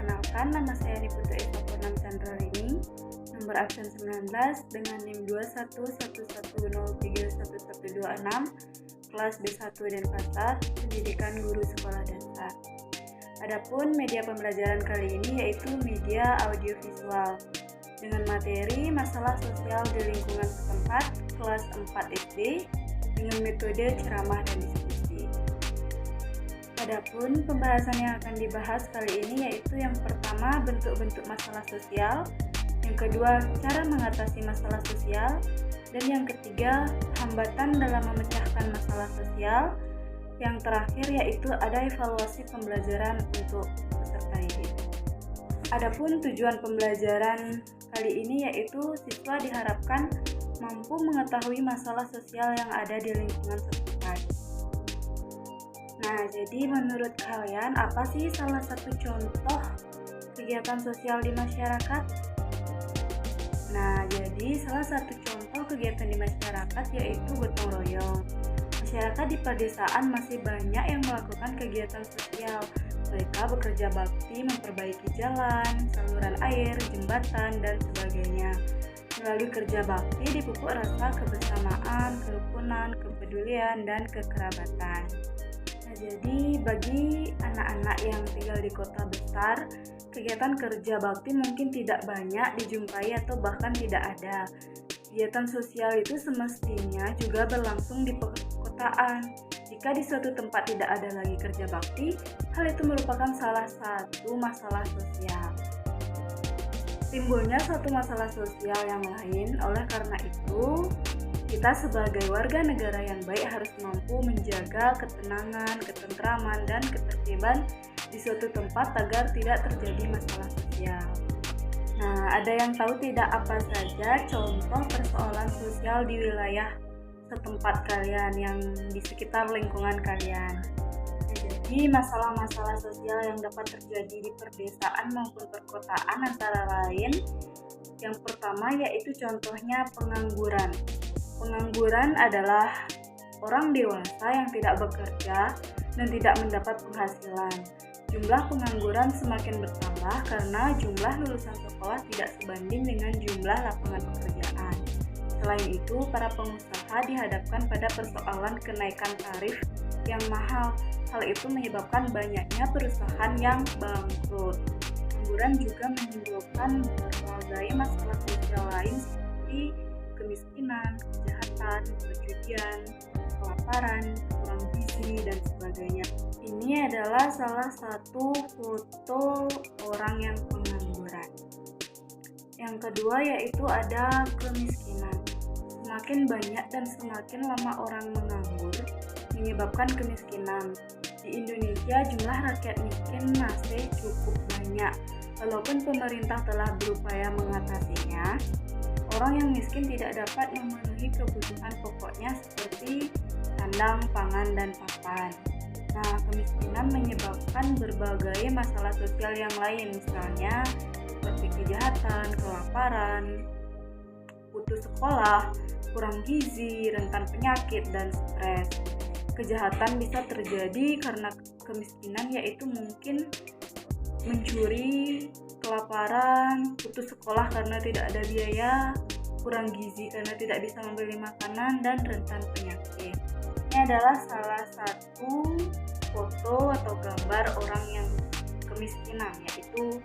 Perkenalkan, nama saya Niputu Eva Purnam Chandrawini, nomor absen 19 dengan NIM 2111031126, kelas B1 Denpasar, Pendidikan Guru Sekolah Dasar. Adapun media pembelajaran kali ini yaitu media audiovisual dengan materi masalah sosial di lingkungan setempat kelas 4 SD dengan metode ceramah dan diskusi. Adapun pembahasan yang akan dibahas kali ini yaitu yang pertama bentuk-bentuk masalah sosial, yang kedua cara mengatasi masalah sosial, dan yang ketiga hambatan dalam memecahkan masalah sosial, yang terakhir yaitu ada evaluasi pembelajaran untuk peserta didik. Adapun tujuan pembelajaran kali ini yaitu siswa diharapkan mampu mengetahui masalah sosial yang ada di lingkungan setempat. Nah, jadi menurut kalian apa sih salah satu contoh kegiatan sosial di masyarakat? Nah, jadi salah satu contoh kegiatan di masyarakat yaitu gotong royong. Masyarakat di pedesaan masih banyak yang melakukan kegiatan sosial. Mereka bekerja bakti memperbaiki jalan, saluran air, jembatan, dan sebagainya. Melalui kerja bakti dipupuk rasa kebersamaan, kerukunan, kepedulian, dan kekerabatan. Nah, jadi bagi anak-anak yang tinggal di kota besar, kegiatan kerja bakti mungkin tidak banyak dijumpai atau bahkan tidak ada. Kegiatan sosial itu semestinya juga berlangsung di perkotaan. Jika di suatu tempat tidak ada lagi kerja bakti, hal itu merupakan salah satu masalah sosial. Timbulnya suatu masalah sosial yang lain, oleh karena itu, kita sebagai warga negara yang baik harus mampu menjaga ketenangan, ketentraman, dan ketertiban di suatu tempat agar tidak terjadi masalah sosial. Nah, ada yang tahu tidak apa saja contoh persoalan sosial di wilayah setempat kalian yang di sekitar lingkungan kalian? Nah, jadi masalah-masalah sosial yang dapat terjadi di perdesaan maupun perkotaan antara lain, yang pertama yaitu contohnya pengangguran. Pengangguran adalah orang dewasa yang tidak bekerja dan tidak mendapat penghasilan. Jumlah pengangguran semakin bertambah karena jumlah lulusan sekolah tidak sebanding dengan jumlah lapangan pekerjaan. Selain itu, para pengusaha dihadapkan pada persoalan kenaikan tarif yang mahal. Hal itu menyebabkan banyaknya perusahaan yang bangkrut. Pengangguran juga menimbulkan berbagai masalah sosial lain seperti kemiskinan, kejahatan, perjudian, kelaparan, kurang gizi, dan sebagainya. Ini adalah salah satu foto orang yang pengangguran. Yang kedua yaitu ada kemiskinan. Semakin banyak dan semakin lama orang menganggur menyebabkan kemiskinan. Di Indonesia jumlah rakyat miskin masih cukup banyak. Walaupun pemerintah telah berupaya mengatasinya, orang yang miskin tidak dapat memenuhi kebutuhan pokoknya seperti sandang, pangan, dan papan. Nah, kemiskinan menyebabkan berbagai masalah sosial yang lain, misalnya seperti kejahatan, kelaparan, putus sekolah, kurang gizi, rentan penyakit, dan stres. Kejahatan bisa terjadi karena kemiskinan, yaitu mungkin mencuri, kelaparan, putus sekolah karena tidak ada biaya, kurang gizi karena tidak bisa membeli makanan, dan rentan penyakit. Ini adalah salah satu foto atau gambar orang yang kemiskinan, yaitu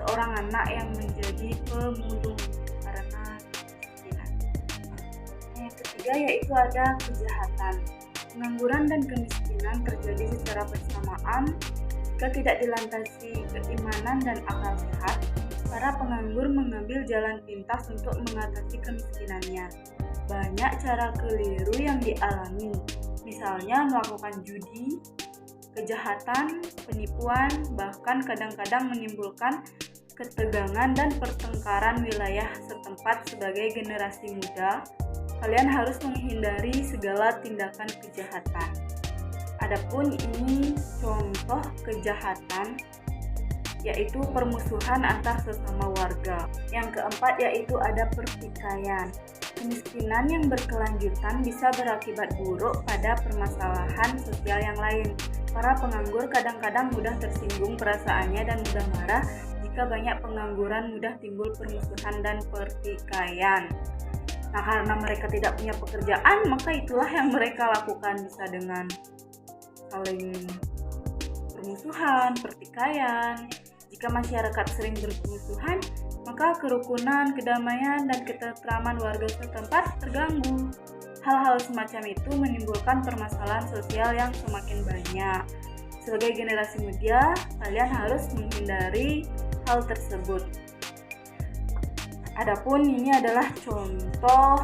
seorang anak yang menjadi pemulung karena kemiskinan. Yang ketiga yaitu ada kejahatan. Pengangguran dan kemiskinan terjadi secara bersamaan. Jika tidak dilantasi keimanan dan akal sehat, para penganggur mengambil jalan pintas untuk mengatasi kemiskinannya. Banyak cara keliru yang dialami, misalnya melakukan judi, kejahatan, penipuan, bahkan kadang-kadang menimbulkan ketegangan dan pertengkaran wilayah setempat. Sebagai generasi muda, kalian harus menghindari segala tindakan kejahatan. Adapun ini contoh kejahatan, yaitu permusuhan antar sesama warga. Yang keempat yaitu ada pertikaian. Kemiskinan yang berkelanjutan bisa berakibat buruk pada permasalahan sosial yang lain. Para penganggur kadang-kadang mudah tersinggung perasaannya dan mudah marah jika banyak pengangguran, mudah timbul permusuhan dan pertikaian. Nah, karena mereka tidak punya pekerjaan, maka itulah yang mereka lakukan, bisa dengan saling permusuhan, pertikaian. Jika masyarakat sering bermusuhan, maka kerukunan, kedamaian, dan ketentraman warga setempat terganggu. Hal-hal semacam itu menimbulkan permasalahan sosial yang semakin banyak. Sebagai generasi muda, kalian harus menghindari hal tersebut. Adapun ini adalah contoh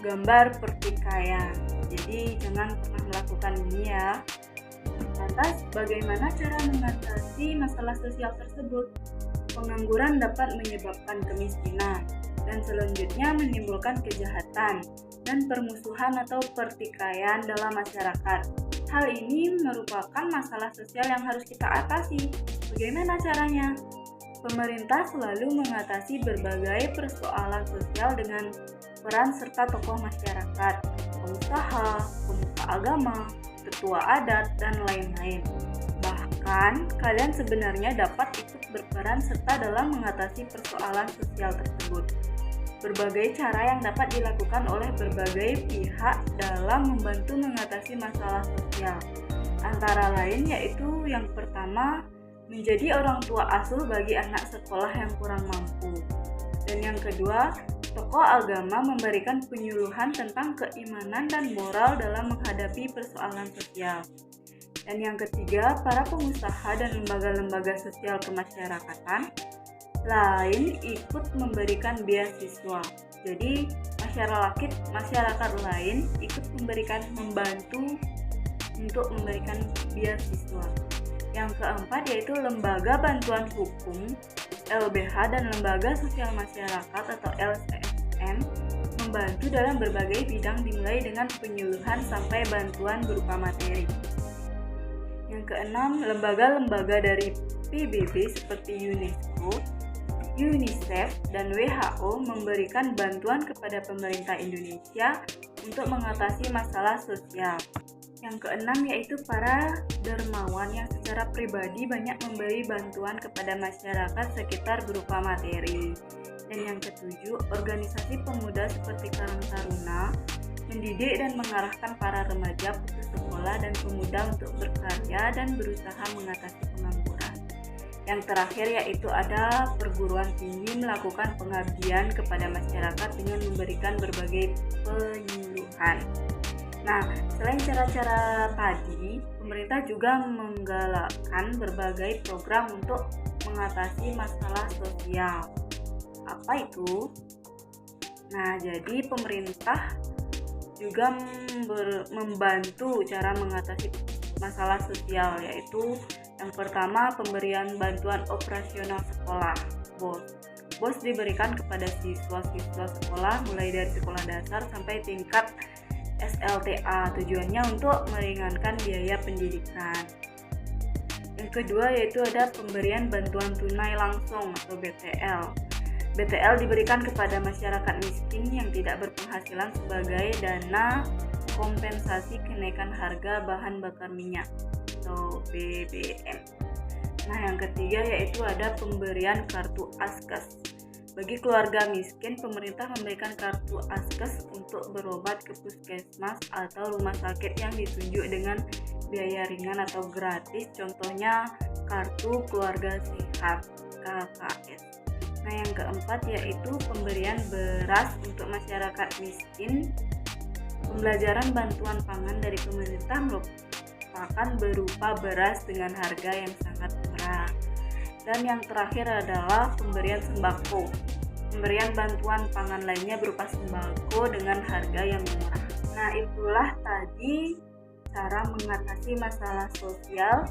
gambar pertikaian. Jadi jangan pernah melakukan ini ya. Lantas, bagaimana cara mengatasi masalah sosial tersebut? Pengangguran dapat menyebabkan kemiskinan dan selanjutnya menimbulkan kejahatan dan permusuhan atau pertikaian dalam masyarakat. Hal ini merupakan masalah sosial yang harus kita atasi. Bagaimana caranya? Pemerintah selalu mengatasi berbagai persoalan sosial dengan peran serta tokoh masyarakat, pengusaha, pemuka agama, tetua adat, dan lain-lain. Bahkan, kalian sebenarnya dapat ikut berperan serta dalam mengatasi persoalan sosial tersebut. Berbagai cara yang dapat dilakukan oleh berbagai pihak dalam membantu mengatasi masalah sosial. Antara lain yaitu yang pertama, menjadi orang tua asuh bagi anak sekolah yang kurang mampu. Dan yang kedua, tokoh agama memberikan penyuluhan tentang keimanan dan moral dalam menghadapi persoalan sosial. Dan yang ketiga, para pengusaha dan lembaga-lembaga sosial kemasyarakatan lain ikut memberikan beasiswa. Jadi masyarakat lain ikut membantu untuk memberikan beasiswa. Yang keempat yaitu lembaga bantuan hukum LBH dan lembaga sosial masyarakat atau LSM membantu dalam berbagai bidang dimulai dengan penyuluhan sampai bantuan berupa materi. Yang keenam, lembaga-lembaga dari PBB seperti UNESCO, UNICEF, dan WHO memberikan bantuan kepada pemerintah Indonesia untuk mengatasi masalah sosial. Yang keenam yaitu para dermawan yang secara pribadi banyak memberi bantuan kepada masyarakat sekitar berupa materi. Dan yang ketujuh, organisasi pemuda seperti Karang Taruna mendidik dan mengarahkan para remaja putus sekolah dan pemuda untuk berkarya dan berusaha mengatasi pengangguran. Yang terakhir yaitu ada perguruan tinggi melakukan pengabdian kepada masyarakat dengan memberikan berbagai penyuluhan. Nah, selain cara-cara tadi, pemerintah juga menggalakkan berbagai program untuk mengatasi masalah sosial. Apa itu? Nah, jadi pemerintah juga membantu cara mengatasi masalah sosial, yaitu yang pertama pemberian bantuan operasional sekolah BOS diberikan kepada siswa-siswa sekolah mulai dari sekolah dasar sampai tingkat SLTA, tujuannya untuk meringankan biaya pendidikan. Yang kedua yaitu ada pemberian bantuan tunai langsung atau BTL. BTL diberikan kepada masyarakat miskin yang tidak berpenghasilan sebagai dana kompensasi kenaikan harga bahan bakar minyak atau BBM. Nah, yang ketiga yaitu ada pemberian kartu Askes. Bagi keluarga miskin, pemerintah memberikan kartu Askes untuk berobat ke puskesmas atau rumah sakit yang ditunjuk dengan biaya ringan atau gratis, contohnya kartu keluarga sehat KKS. Nah, yang keempat yaitu pemberian beras untuk masyarakat miskin. Pembelajaran bantuan pangan dari pemerintah merupakan berupa beras dengan harga yang sangat murah. Dan yang terakhir adalah pemberian sembako. Pemberian bantuan pangan lainnya berupa sembako dengan harga yang murah. Nah, itulah tadi cara mengatasi masalah sosial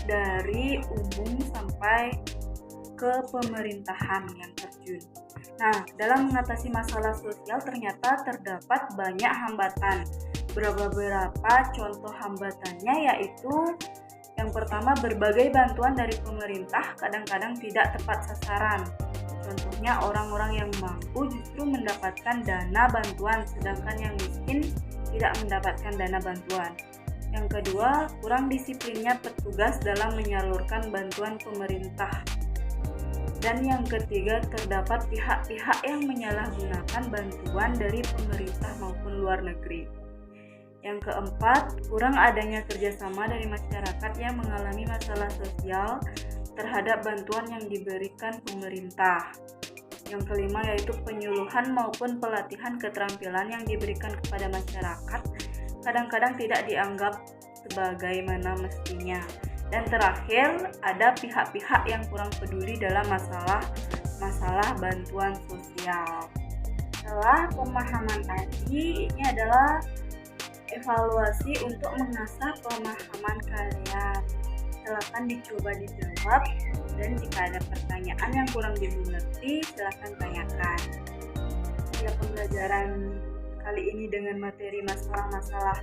dari umum sampai ke pemerintahan yang terjun. Nah, dalam mengatasi masalah sosial ternyata terdapat banyak hambatan. Beberapa contoh hambatannya yaitu yang pertama, berbagai bantuan dari pemerintah kadang-kadang tidak tepat sasaran. Contohnya, orang-orang yang mampu justru mendapatkan dana bantuan, sedangkan yang miskin tidak mendapatkan dana bantuan. Yang kedua, kurang disiplinnya petugas dalam menyalurkan bantuan pemerintah. Dan yang ketiga, terdapat pihak-pihak yang menyalahgunakan bantuan dari pemerintah maupun luar negeri. Yang keempat, kurang adanya kerjasama dari masyarakat yang mengalami masalah sosial terhadap bantuan yang diberikan pemerintah. Yang kelima yaitu penyuluhan maupun pelatihan keterampilan yang diberikan kepada masyarakat kadang-kadang tidak dianggap sebagaimana mestinya. Dan terakhir, ada pihak-pihak yang kurang peduli dalam masalah bantuan sosial. Setelah pemahaman tadi, ini adalah evaluasi untuk mengasah pemahaman kalian. Silakan dicoba dijawab, dan jika ada pertanyaan yang kurang dimengerti, silakan tanyakan. Ya, pembelajaran kali ini dengan materi masalah-masalah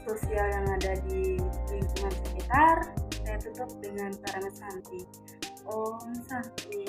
sosial yang ada di lingkungan sekitar, saya tutup dengan Paramasanti. Om Santi.